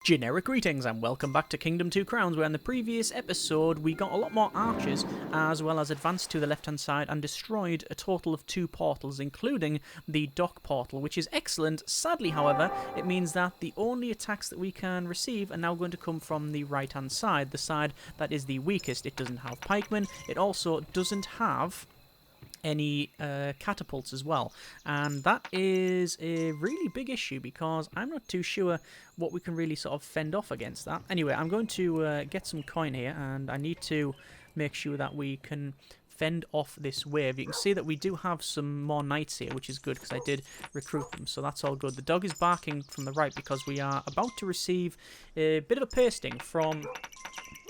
Generic greetings and welcome back to Kingdom 2 Crowns, where in the previous episode we got a lot more archers, as well as advanced to the left hand side and destroyed a total of 2 portals, including the dock portal, which is excellent. Sadly, however, it means that the only attacks that we can receive are now going to come from the right hand side, the side that is the weakest. It doesn't have pikemen, it also doesn't have any catapults as well, and that is a really big issue because I'm not too sure what we can really sort of fend off against that. Anyway, I'm going to get some coin here, and I need to make sure that we can fend off this wave. You can see that we do have some more knights here, which is good because I did recruit them, so that's all good. The dog is barking from the right because we are about to receive a bit of a pasting from...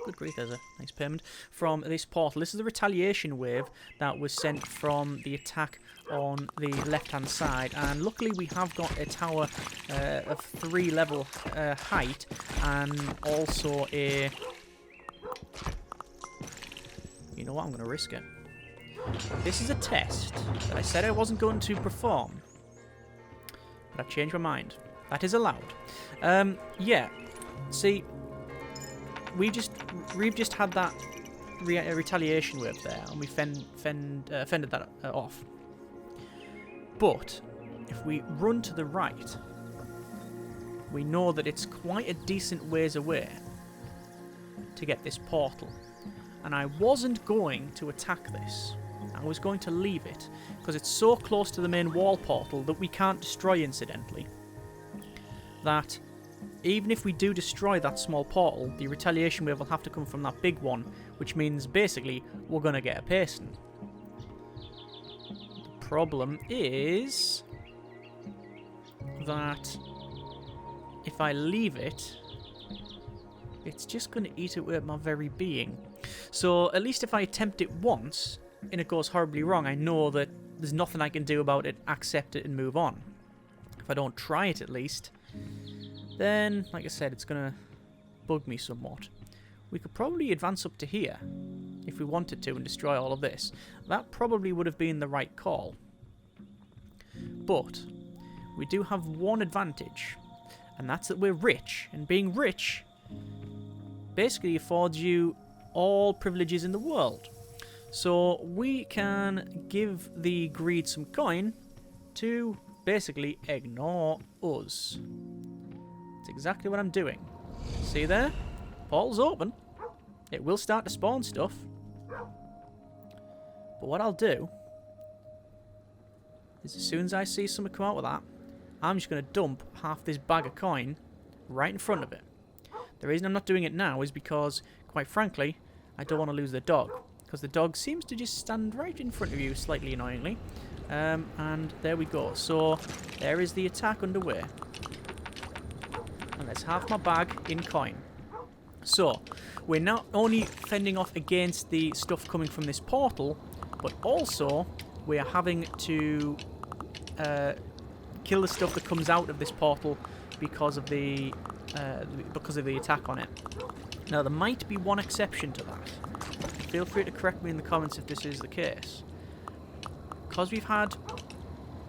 Good grief, there's a nice payment from this portal. This is the retaliation wave that was sent from the attack on the left-hand side, and luckily we have got a tower of 3 level height, and also a... You know what, I'm going to risk it. This is a test that I said I wasn't going to perform, but I've changed my mind. That is allowed. Yeah, see... We've just had that retaliation wave there, and we fended that off. But if we run to the right, we know that it's quite a decent ways away to get this portal. And I wasn't going to attack this. I was going to leave it, because it's so close to the main wall portal that we can't destroy incidentally. That... Even if we do destroy that small portal, the retaliation wave will have to come from that big one, which means basically we're going to get a pasting. The problem is that if I leave it, it's just going to eat away at my very being. So at least if I attempt it once and it goes horribly wrong, I know that there's nothing I can do about it, accept it and move on. If I don't try it at least... Then, like I said, it's going to bug me somewhat. We could probably advance up to here, if we wanted to, and destroy all of this. That probably would have been the right call. But, we do have one advantage, and that's that we're rich. And being rich basically affords you all privileges in the world. So, we can give the greed some coin to basically ignore us. Exactly what I'm doing. See there? Portal's open. It will start to spawn stuff. But what I'll do is as soon as I see something come out with that, I'm just going to dump half this bag of coin right in front of it. The reason I'm not doing it now is because, quite frankly, I don't want to lose the dog. Because the dog seems to just stand right in front of you, slightly annoyingly. And there we go. So, there is the attack underway. And there's half my bag in coin. So, we're not only fending off against the stuff coming from this portal, but also we are having to kill the stuff that comes out of this portal because of the attack on it. Now, there might be one exception to that. Feel free to correct me in the comments if this is the case. Because we've had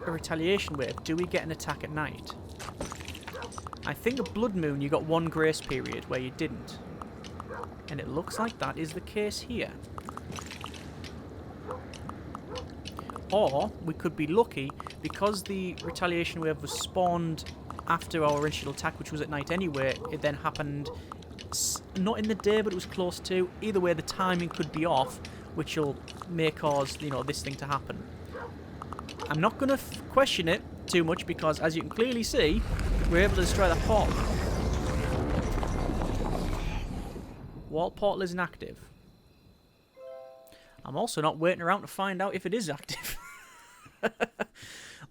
a retaliation wave, do we get an attack at night? I think a Blood Moon you got 1 grace period where you didn't. And it looks like that is the case here. Or we could be lucky because the retaliation wave was spawned after our initial attack, which was at night anyway. It then happened not in the day, but it was close to. Either way, the timing could be off, which will may cause, you know, this thing to happen. I'm not going to question it too much because, as you can clearly see, we're able to destroy that portal. Wall portal isn't active. I'm also not waiting around to find out if it is active.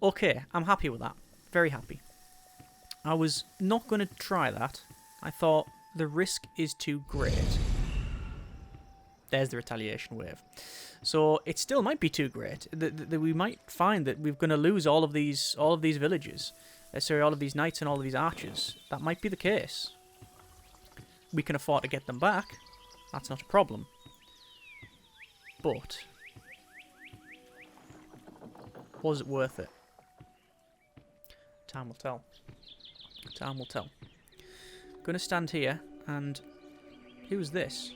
Okay, I'm happy with that. Very happy. I was not going to try that. I thought the risk is too great. There's the retaliation wave. So it still might be too great. We might find that we're going to lose all of these villages. Sorry, all of these knights and all of these archers. That might be the case. We can afford to get them back. That's not a problem. But was it worth it? Time will tell. Time will tell. Gonna stand here and... Who's this?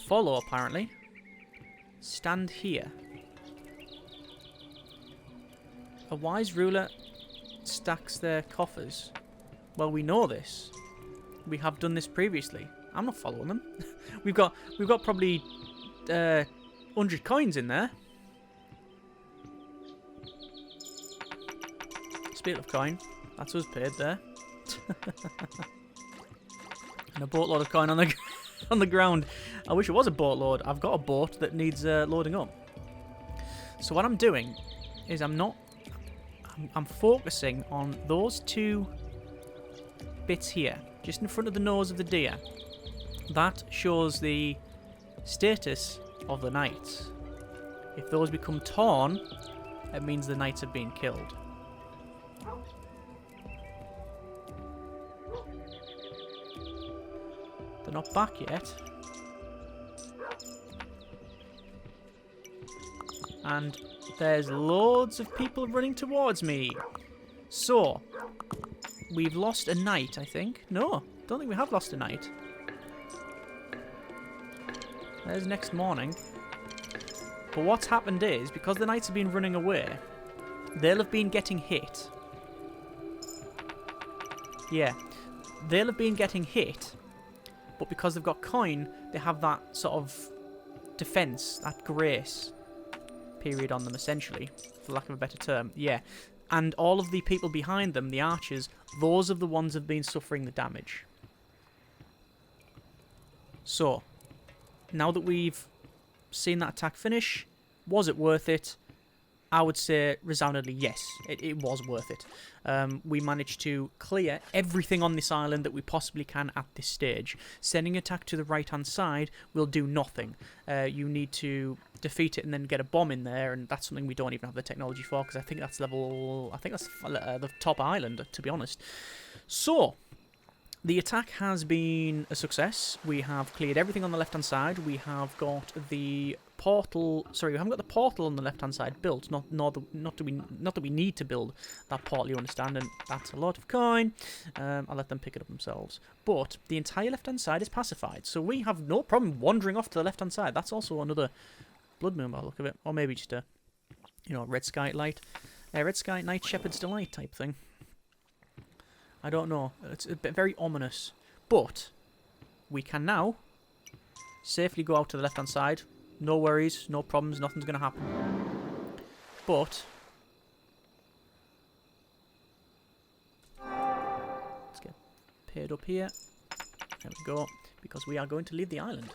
Follow, apparently. Stand here. A wise ruler stacks their coffers. Well, we know this. We have done this previously. I'm not following them. we've got probably 100 coins in there. Speaking of coin, that's us paid there. And a boatload of coin on the on the ground. I wish it was a boatload. I've got a boat that needs loading up. So what I'm doing is I'm focusing on those two bits here, just in front of the nose of the deer. That shows the status of the knights. If those become torn, it means the knights have been killed. They're not back yet. And there's loads of people running towards me. So, we've lost a knight, I think. No, don't think we have lost a knight. There's next morning. But what's happened is, because the knights have been running away, they'll have been getting hit. Yeah, they'll have been getting hit, but because they've got coin, they have that sort of defense, that grace period on them, essentially, for lack of a better term. Yeah, and all of the people behind them, the archers, those are the ones who've been suffering the damage. So, now that we've seen that attack finish, was it worth it? I would say resoundingly yes, it was worth it. We managed to clear everything on this island that we possibly can at this stage. Sending attack to the right hand side will do nothing. You need to defeat it and then get a bomb in there, and that's something we don't even have the technology for, because I think that's level... I think that's the top island, to be honest. So, the attack has been a success. We have cleared everything on the left hand side. We have got the portal... Sorry, we haven't got the portal on the left hand side built. Not that we need to build that portal, you understand, and that's a lot of coin. I'll let them pick it up themselves. But the entire left hand side is pacified, so we have no problem wandering off to the left hand side. That's also another blood moon by the look of it, or maybe just a, red sky light, red sky night shepherd's delight type thing. I don't know. It's a bit very ominous. But we can now safely go out to the left-hand side. No worries, no problems, nothing's going to happen. But let's get paired up here. There we go. Because we are going to leave the island.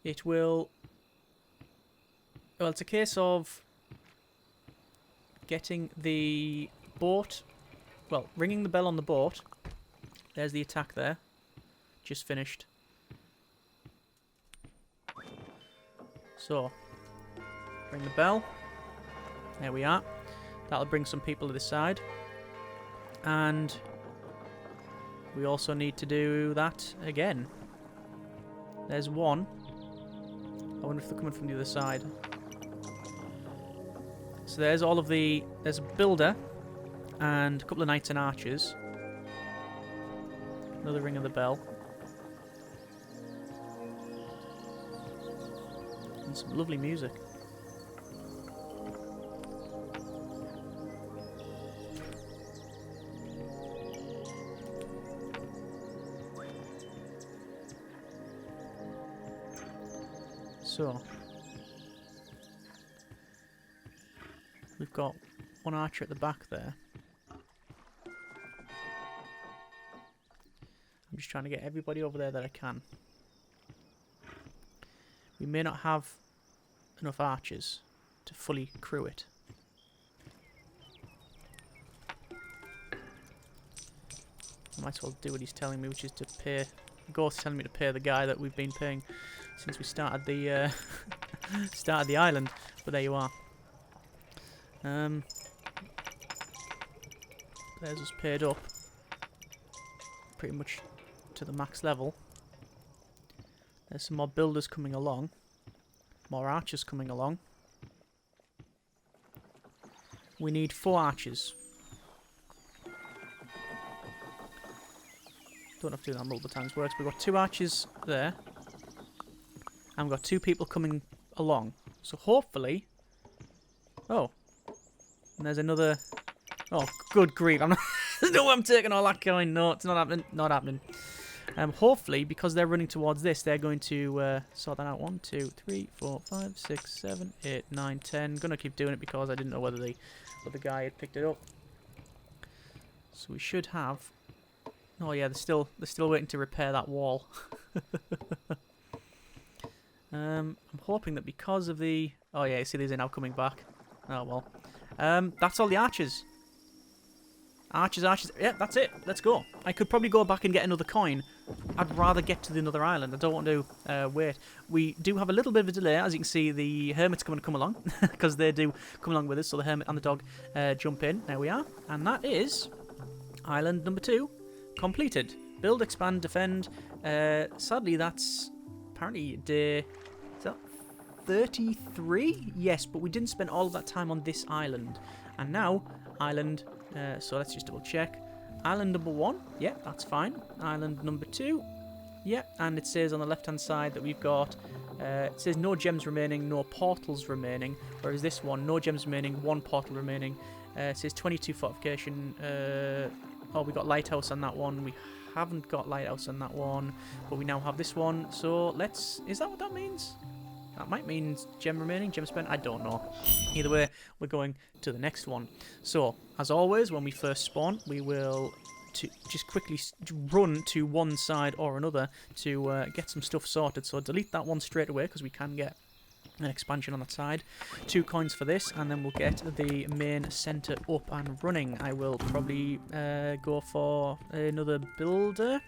It will... Well, it's a case of getting the boat... Well, ringing the bell on the boat. There's the attack there. Just finished. So, ring the bell. There we are. That'll bring some people to this side. And we also need to do that again. There's one. I wonder if they're coming from the other side. So there's all of the... There's a builder. And a couple of knights and archers. Another ring of the bell. And some lovely music. So, we've got one archer at the back there. I'm just trying to get everybody over there that I can. We may not have enough archers to fully crew it. I might as well do what he's telling me, which is to pay... Ghost telling me to pay the guy that we've been paying since we started the started the island. But there you are. There's us paid up. Pretty much to the max level. There's some more builders coming along. More archers coming along. We need 4 archers. Don't have to do that multiple times. Works. We've got 2 archers there. And we've got 2 people coming along. So hopefully... Oh. And there's another... Oh, good grief. I'm not... There's no way I'm taking all that coin. No, it's not happening. Not happening. Hopefully, because they're running towards this, they're going to sort that out. 1, 2, 3, 4, 5, 6, 7, 8, 9, 10. Gonna keep doing it because I didn't know whether the other guy had picked it up. So we should have... Oh yeah, they're still waiting to repair that wall. I'm hoping that because of the... Oh yeah, you see these are now coming back. Oh well. That's all the archers. Archers. Yeah, that's it. Let's go. I could probably go back and get another coin. I'd rather get to another island. I don't want to wait. We do have a little bit of a delay. As you can see, the hermit's going to come along. Because they do come along with us. So the hermit and the dog jump in. There we are. And that is island number 2 completed. Build, expand, defend. Sadly, that's apparently day... Is that 33? Yes, but we didn't spend all of that time on this island. And now, island... so let's just double check. Island number 1, yeah, that's fine. Island number 2, yeah, and it says on the left hand side that we've got, it says no gems remaining, no portals remaining, whereas this one, no gems remaining, 1 portal remaining. It says 22 fortification, oh, we got lighthouse on that one, we haven't got lighthouse on that one, but we now have this one, so let's, is that what that means? That might mean gem remaining, gem spent, I don't know. Either way, we're going to the next one. So, as always, when we first spawn, we will just quickly run to one side or another to get some stuff sorted. So delete that one straight away, because we can get an expansion on that side. 2 coins for this, and then we'll get the main centre up and running. I will probably go for another builder,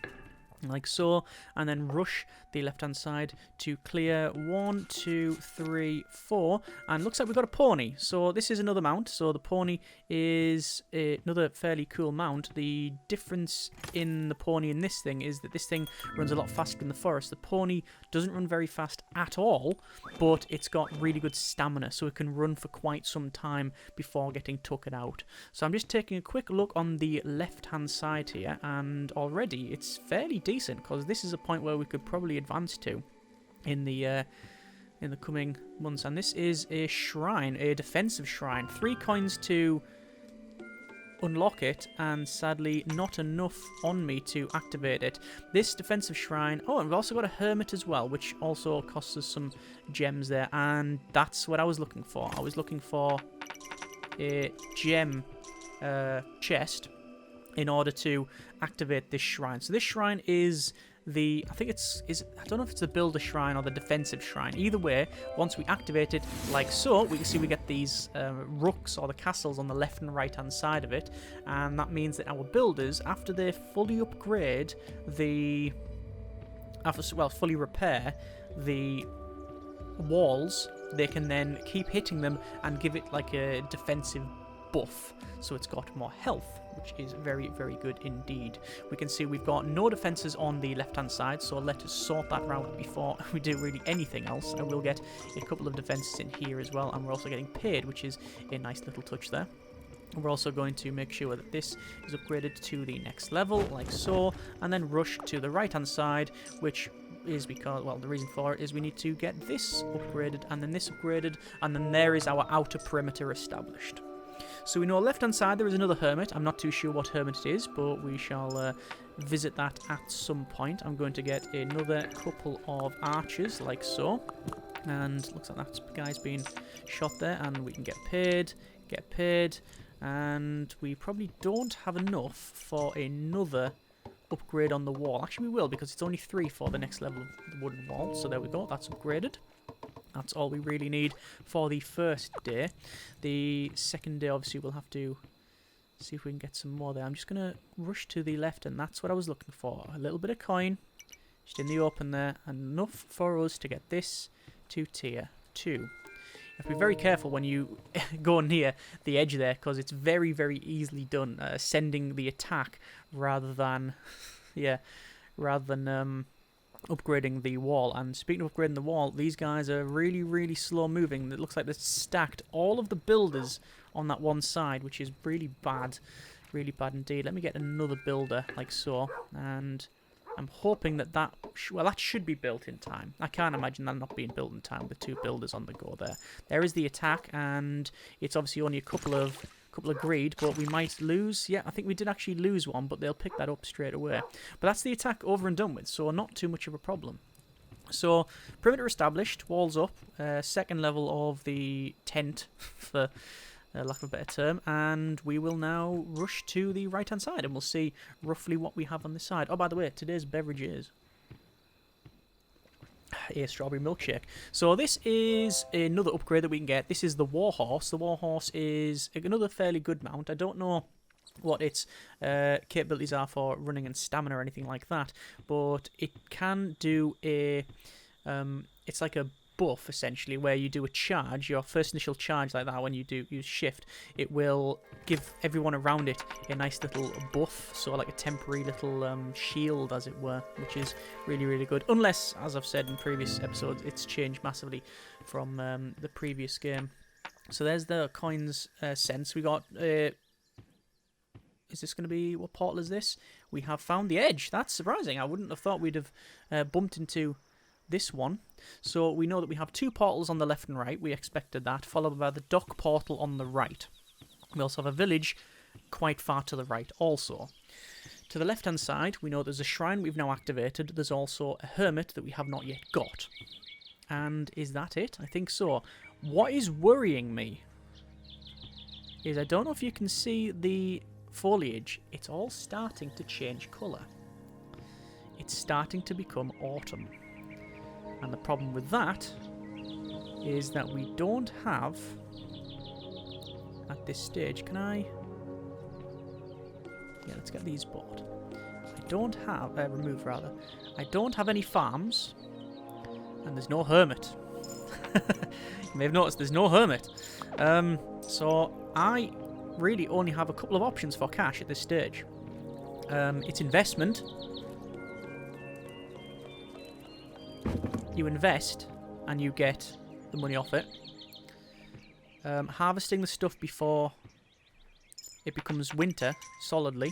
like so, and then rush the left hand side to clear 1, 2, 3, 4, and looks like we've got a pony. So this is another mount. So the pony is another fairly cool mount. The difference in the pony and this thing is that this thing runs a lot faster in the forest. The pony doesn't run very fast at all, but it's got really good stamina, so it can run for quite some time before getting tuckered out. So I'm just taking a quick look on the left hand side here, and already it's fairly decent, because this is a point where we could probably advance to in the coming months. And this is a shrine, a defensive shrine. 3 coins to unlock it, and sadly not enough on me to activate it. This defensive shrine... Oh, and we've also got a hermit as well, which also costs us some gems there, and that's what I was looking for. I was looking for a gem chest in order to activate this shrine. So this shrine is the... I think I don't know if it's the builder shrine or the defensive shrine. Either way, once we activate it like so, we can see we get these rooks or the castles on the left and right hand side of it, and that means that our builders, after they fully upgrade the... fully repair the walls, they can then keep hitting them and give it like a defensive buff, so it's got more health, which is very, very good indeed. We can see we've got no defenses on the left hand side, so let us sort that out before we do really anything else. I will get a couple of defenses in here as well, and we're also getting paid, which is a nice little touch there. We're also going to make sure that this is upgraded to the next level, like so, and then rush to the right hand side, which is because, well, the reason for it is we need to get this upgraded, and then this upgraded, and then there is our outer perimeter established. So we know left hand side there is another hermit. I'm not too sure what hermit it is, but we shall visit that at some point. I'm going to get another couple of archers, like so. And looks like that guy's been shot there, and we can get paid, and we probably don't have enough for another upgrade on the wall. Actually, we will, because it's only 3 for the next level of the wooden wall. So there we go, that's upgraded. That's all we really need for the first day. The second day, obviously, we'll have to see if we can get some more there. I'm just going to rush to the left, and that's what I was looking for. A little bit of coin, just in the open there, and enough for us to get this to tier 2. You have to be very careful when you go near the edge there, because it's very, very easily done, sending the attack rather than, upgrading the wall. And speaking of upgrading the wall, these guys are really, really slow moving. It looks like they've stacked all of the builders on that one side, which is really bad indeed. Let me get another builder, like so, and I'm hoping that well, that should be built in time. I can't imagine that not being built in time with 2 builders on the go there. There is the attack, and it's obviously only a couple of greed, but we might lose. Yeah, I think we did actually lose one, but they'll pick that up straight away. But that's the attack over and done with, so not too much of a problem. So, perimeter established, walls up, second level of the tent, for lack of a better term, and we will now rush to the right-hand side, and we'll see roughly what we have on this side. Oh, by the way, today's beverage is a strawberry milkshake. So this is another upgrade that we can get. This is the Warhorse. The Warhorse is another fairly good mount. I don't know what its capabilities are for running and stamina or anything like that, but it can do a it's like a buff essentially, where you do a charge, your first initial charge like that. When you do use shift, it will give everyone around it a nice little buff, so like a temporary little shield as it were, which is really, really good, unless, as I've said in previous episodes, it's changed massively from the previous game. So there's the coins sense. We got is this going to be, what portal is this? We have found the edge. That's surprising. I wouldn't have thought we'd have bumped into this one. So we know that we have 2 portals on the left and right. We expected that, followed by the dock portal on the right. We also have a village quite far to the right also. To the left hand side, we know there's a shrine we've now activated. There's also a hermit that we have not yet got. And is that it? I think so. What is worrying me is, I don't know if you can see the foliage, it's all starting to change colour. It's starting to become autumn. And the problem with that is that we don't have, at this stage, can I? Yeah, let's get these bought. I don't have, removed rather. I don't have any farms, and there's no hermit. You may have noticed there's no hermit. So I really only have a couple of options for cash at this stage. It's investment. You invest and you get the money off it. Harvesting the stuff before it becomes winter solidly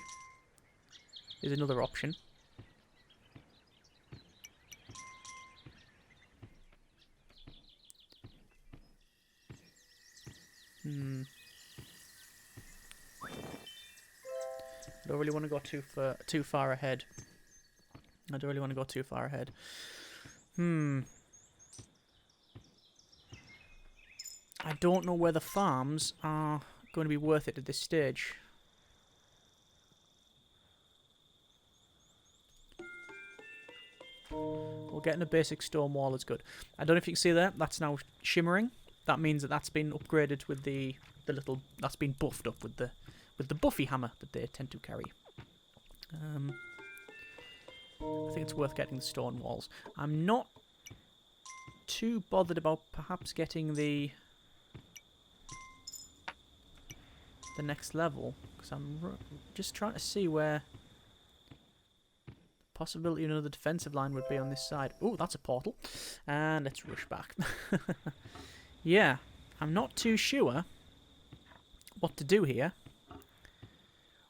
is another option. I don't really want to go too far ahead. I don't really want to go too far ahead. I don't know whether farms are going to be worth it at this stage. Well, getting a basic stone wall is good. I don't know if you can see that. That's now shimmering. That means that that's been upgraded with the little. That's been buffed up with the buffy hammer that they tend to carry. I think it's worth getting the stone walls. I'm not too bothered about perhaps getting the next level, because I'm just trying to see where the possibility another defensive line would be on this side. Oh, that's a portal. And let's rush back. Yeah, I'm not too sure what to do here.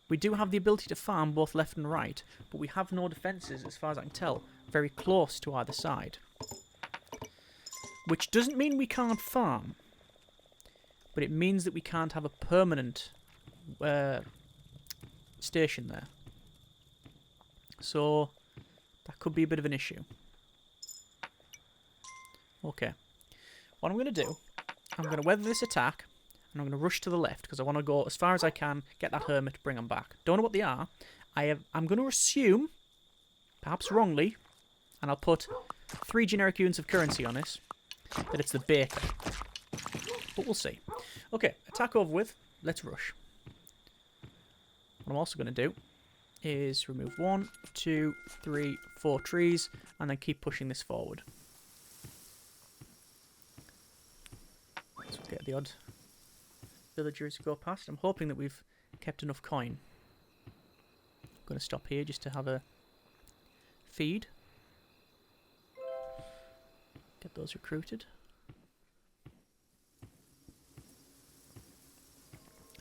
We do have the ability to farm both left and right, but we have no defences, as far as I can tell, very close to either side. Which doesn't mean we can't farm, but it means that we can't have a permanent station there. So that could be a bit of an issue. Okay. What I'm going to do, I'm going to weather this attack, and I'm going to rush to the left, because I want to go as far as I can, get that hermit, bring them back. Don't know what they are. I'm going to assume, perhaps wrongly, and I'll put 3 generic units of currency on this, that it's the baker. But we'll see. Okay, attack over with. Let's rush. What I'm also going to do is remove 1, 2, 3, 4 trees, and then keep pushing this forward. Let's get the odd villagers go past. I'm hoping that we've kept enough coin. I'm going to stop here just to have a feed. Get those recruited.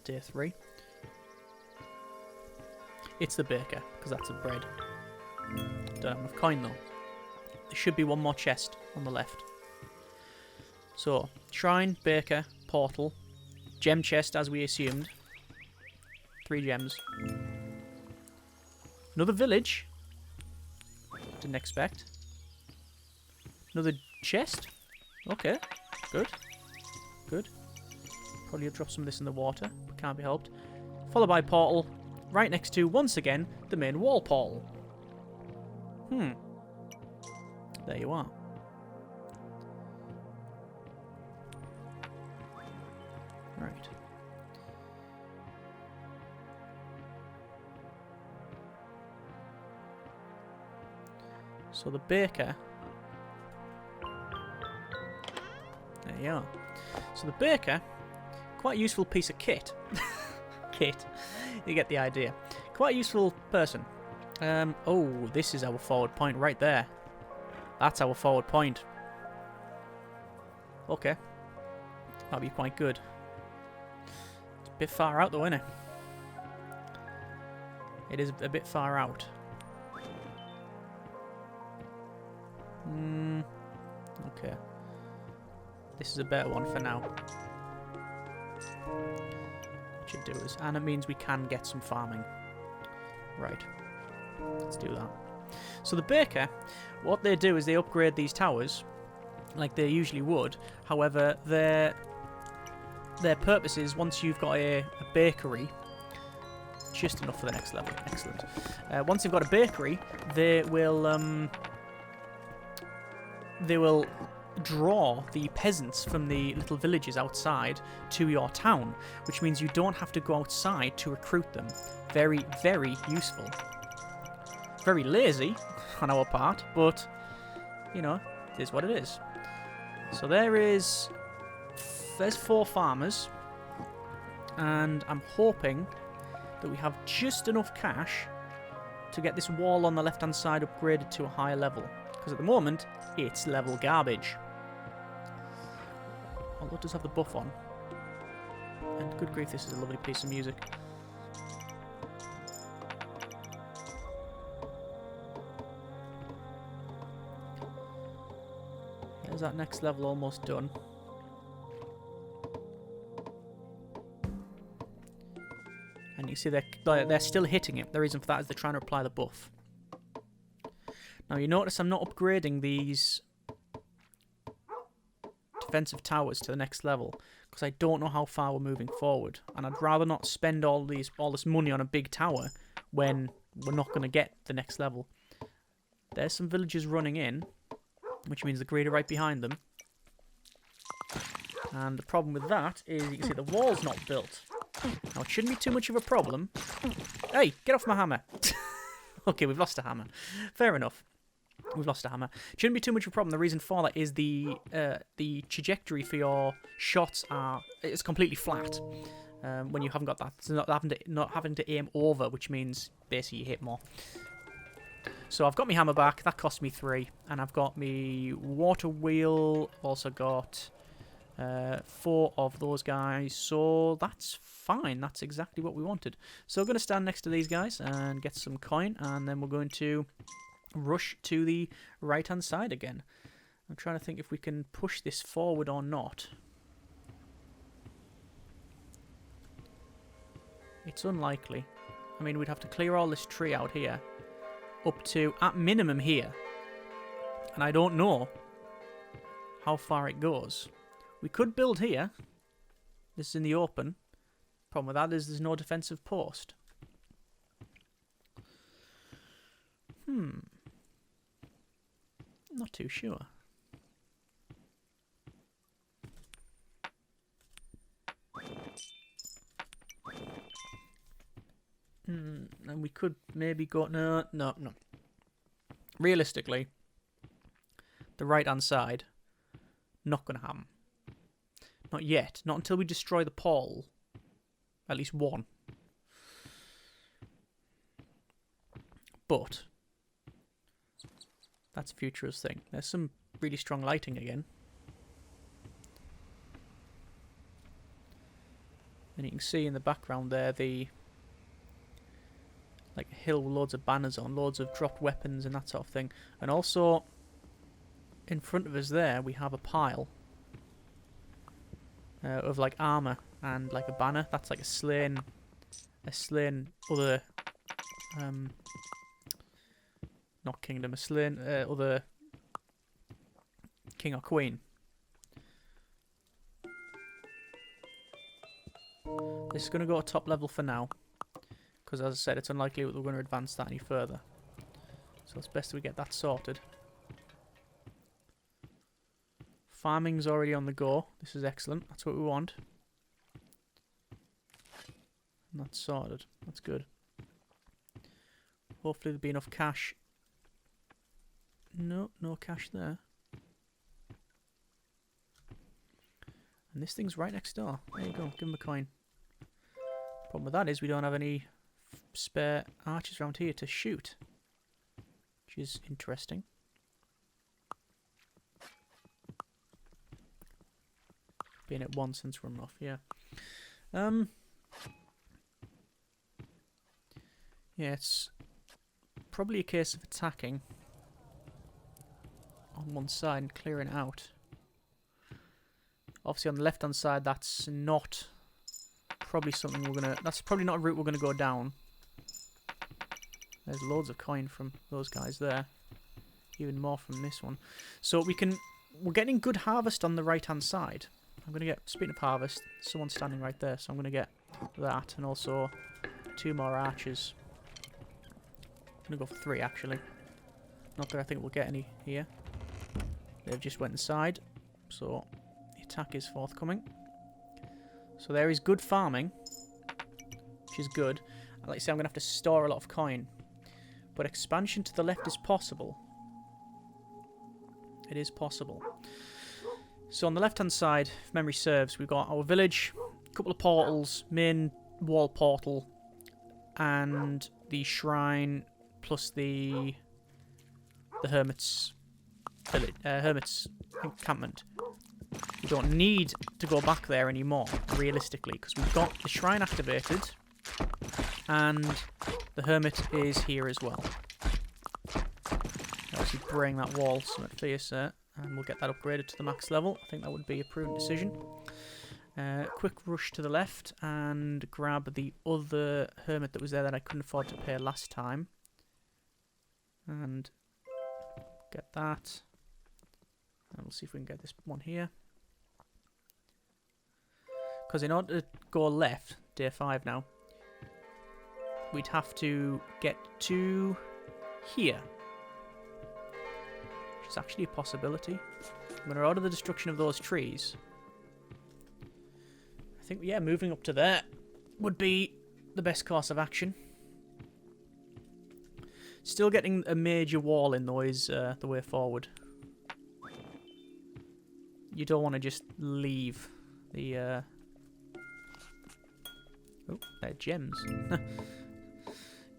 Day 3. It's the baker, because that's the bread. Don't have enough coin though. There should be one more chest on the left. So, shrine, baker, portal, gem chest as we assumed. 3 gems. Another village. Didn't expect. Another chest. Okay, good. Good. Probably have dropped some of this in the water, but can't be helped. Followed by portal, right next to, once again, the main wall portal. There you are. Right. So the baker... There you are. So the baker, quite a useful piece of kit. Kit. You get the idea. Quite a useful person. Oh, this is our forward point right there. That's our forward point. Okay. That'll be quite good. It's a bit far out though, isn't it? It is a bit far out. Okay. This is a better one for now. What should do is, and it means we can get some farming. Right. Let's do that. So the baker, what they do is they upgrade these towers, like they usually would. However, their purpose is once you've got a bakery, just enough for the next level. Excellent. Once you've got a bakery, they will draw the peasants from the little villages outside to your town, which means you don't have to go outside to recruit them. Very, very useful. Very lazy on our part, but, you know, it is what it is. So there's 4 farmers, and I'm hoping that we have just enough cash to get this wall on the left-hand side upgraded to a higher level. Because at the moment, it's level garbage. Although it does have the buff on. And good grief, this is a lovely piece of music. There's that next level almost done. And you see they're still hitting it. The reason for that is they're trying to apply the buff. Now you notice I'm not upgrading these defensive towers to the next level because I don't know how far we're moving forward, and I'd rather not spend all this money on a big tower when we're not going to get the next level. There's some villagers running in, which means the greed are right behind them. And the problem with that is you can see the wall's not built. Now it shouldn't be too much of a problem. Hey, get off my hammer. Okay, we've lost a hammer. Fair enough. We've lost a hammer. Shouldn't be too much of a problem. The reason for that is the trajectory for your shots it's completely flat when you haven't got that. It's not having to aim over, which means basically you hit more. So I've got my hammer back. That cost me 3, and I've got my water wheel. Also got 4 of those guys. So that's fine. That's exactly what we wanted. So we're going to stand next to these guys and get some coin, and then we're going to rush to the right-hand side again. I'm trying to think if we can push this forward or not. It's unlikely. I mean, we'd have to clear all this tree out here up to, at minimum, here. And I don't know how far it goes. We could build here. This is in the open. Problem with that is there's no defensive post. Not too sure. And we could maybe go... No. Realistically, the right-hand side, not going to happen. Not yet. Not until we destroy the portal. At least one. But that's a futurist thing. There's some really strong lighting again. And you can see in the background there the like a hill with loads of banners on, loads of dropped weapons and that sort of thing. And also, in front of us there, we have a pile of like armor and like a banner. That's like a slain other, not kingdom, a slain other king or queen. This is going to go top level for now, because as I said, it's unlikely that we're going to advance that any further. So it's best we get that sorted. Farming's already on the go. This is excellent. That's what we want. And that's sorted. That's good. Hopefully there'll be enough cash. No, no cash there. And this thing's right next door. There you go. Give him a coin. Problem with that is we don't have any spare archers around here to shoot, which is interesting. Being at 1 since run off, yeah. Yeah, it's probably a case of attacking on one side and clearing out. Obviously on the left hand side, that's not probably something we're gonna, that's probably not a route we're gonna go down. There's loads of coin from those guys there. Even more from this one. So we're getting good harvest on the right hand side. I'm gonna get, speaking of harvest, someone's standing right there, so I'm gonna get that and also 2 more archers. I'm gonna go for 3 actually. Not that I think we'll get any here. They've just went inside, so the attack is forthcoming. So there is good farming, which is good. Like I say, I'm gonna have to store a lot of coin, but expansion to the left is possible. It is possible. So on the left-hand side, if memory serves, we've got our village, a couple of portals, main wall portal, and the shrine, plus the hermit's village, hermit's encampment. We don't need to go back there anymore, realistically, because we've got the shrine activated, and the hermit is here as well. Obviously, bring that wall somewhat fierce there. And we'll get that upgraded to the max level. I think that would be a prudent decision. Quick rush to the left and grab the other hermit that was there that I couldn't afford to pay last time. And get that. And we'll see if we can get this one here. Because in order to go left, day 5 now, we'd have to get to here. It's actually a possibility. I'm going to order the destruction of those trees. I think, yeah, moving up to there would be the best course of action. Still getting a major wall in, though, is the way forward. You don't want to just leave the... Oh, they're gems.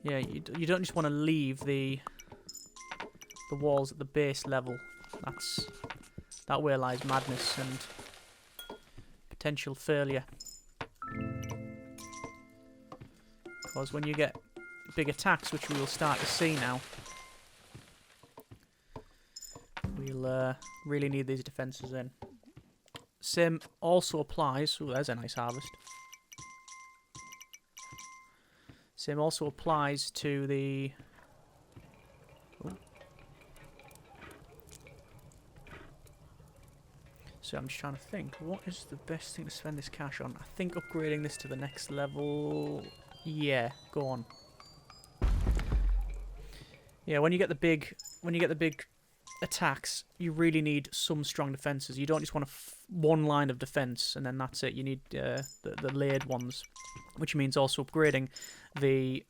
Yeah, you don't just want to leave the walls at the base level. That way lies madness and potential failure. Because when you get big attacks, which we will start to see now, we'll really need these defences in. Same also applies... Oh, there's a nice harvest. Same also applies to the... Oh. So I'm just trying to think, what is the best thing to spend this cash on? I think upgrading this to the next level... Yeah, go on. Yeah, when you get the big attacks, you really need some strong defences. You don't just want one line of defence and then that's it. You need the layered ones, which means also upgrading the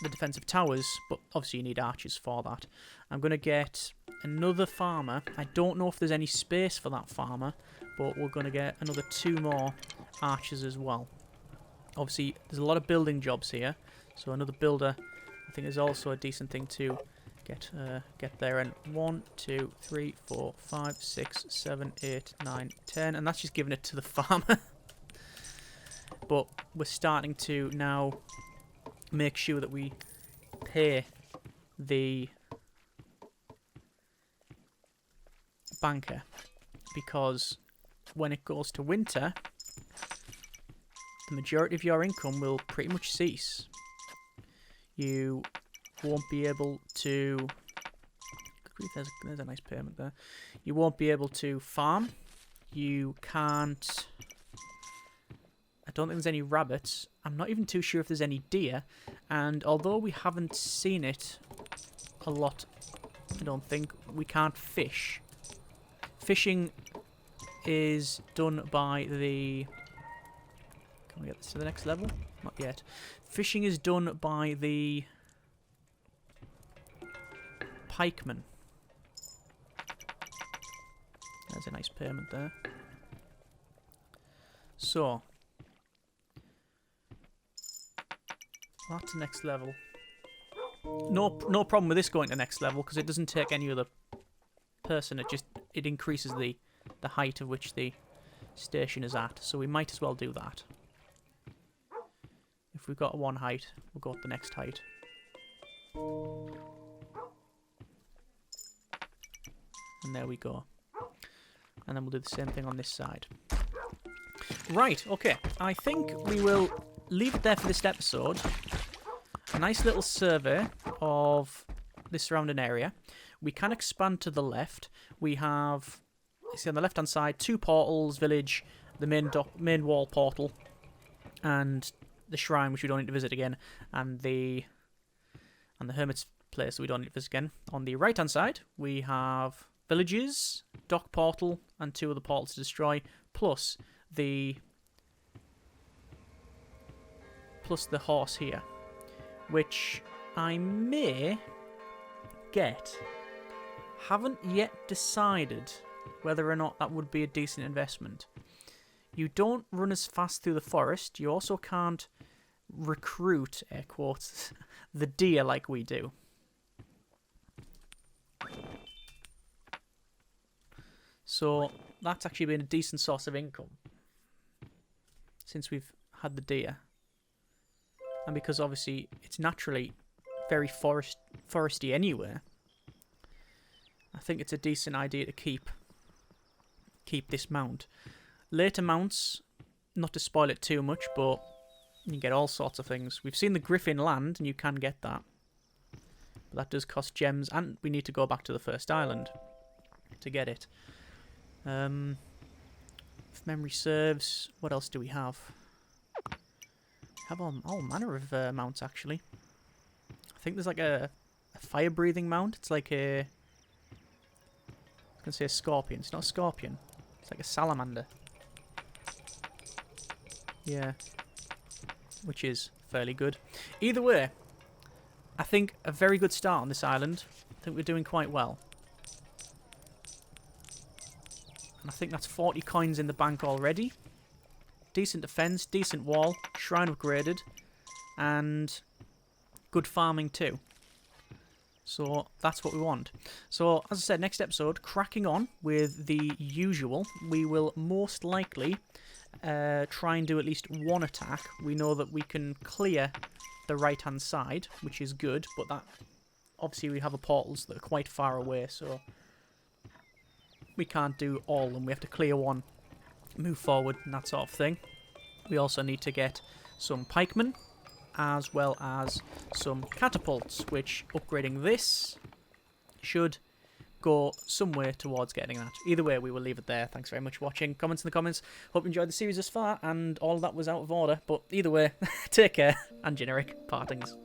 defensive towers, but obviously you need archers for that. I'm going to get another farmer. I don't know if there's any space for that farmer, but we're going to get another 2 more archers as well. Obviously, there's a lot of building jobs here, so another builder I think is also a decent thing to get there. And 1, 2, 3, 4, 5, 6, 7, 8, 9, 10, and that's just giving it to the farmer. But we're starting to now make sure that we pay the banker, because when it goes to winter, the majority of your income will pretty much cease. You won't be able to... There's a nice payment there. You won't be able to farm. You can't... I don't think there's any rabbits. I'm not even too sure if there's any deer. And although we haven't seen it a lot, I don't think, we can't fish. Fishing is done by the... Can we get this to the next level? Not yet. Fishing is done by the pikemen. There's a nice payment there. So, that's the next level. No problem with this going to next level, because it doesn't take any other person. It increases the height of which the station is at. So we might as well do that. If we've got one height, we'll go to the next height. And there we go. And then we'll do the same thing on this side. Right, okay. I think we will leave it there for this episode. A nice little survey of the surrounding area. We can expand to the left. We have, you see on the left-hand side, 2 portals, village, the main wall portal, and the shrine, which we don't need to visit again, and the hermit's place, that we don't need to visit again. On the right-hand side, we have villages, dock portal, and 2 other portals to destroy, plus the horse here, which I may get. Haven't yet decided whether or not that would be a decent investment. You don't run as fast through the forest. You also can't recruit, air quotes, the deer like we do. So that's actually been a decent source of income since we've had the deer. And because obviously it's naturally very foresty anyway, I think it's a decent idea to keep this mount. Later mounts, not to spoil it too much, but you get all sorts of things. We've seen the griffin land, and you can get that. But that does cost gems, and we need to go back to the first island to get it. If memory serves, what else do we have? We have all manner of mounts, actually. I think there's like a fire-breathing mount. It's like a... I can say a scorpion. It's not a scorpion. It's like a salamander. Yeah. Which is fairly good. Either way, I think a very good start on this island. I think we're doing quite well. And I think that's 40 coins in the bank already. Decent defense, decent wall, shrine upgraded, and good farming too. So that's what we want. So as I said, next episode, cracking on with the usual. We will most likely try and do at least one attack. We know that we can clear the right hand side, which is good, but that obviously we have portals that are quite far away, so we can't do all of them. We have to clear one, move forward, and that sort of thing. We also need to get some pikemen, as well as some catapults, which upgrading this should go some way towards getting that. Either way, we will leave it there. Thanks very much for watching. Comments in the comments. Hope you enjoyed the series thus far, and all of that was out of order, but either way, take care, and generic partings.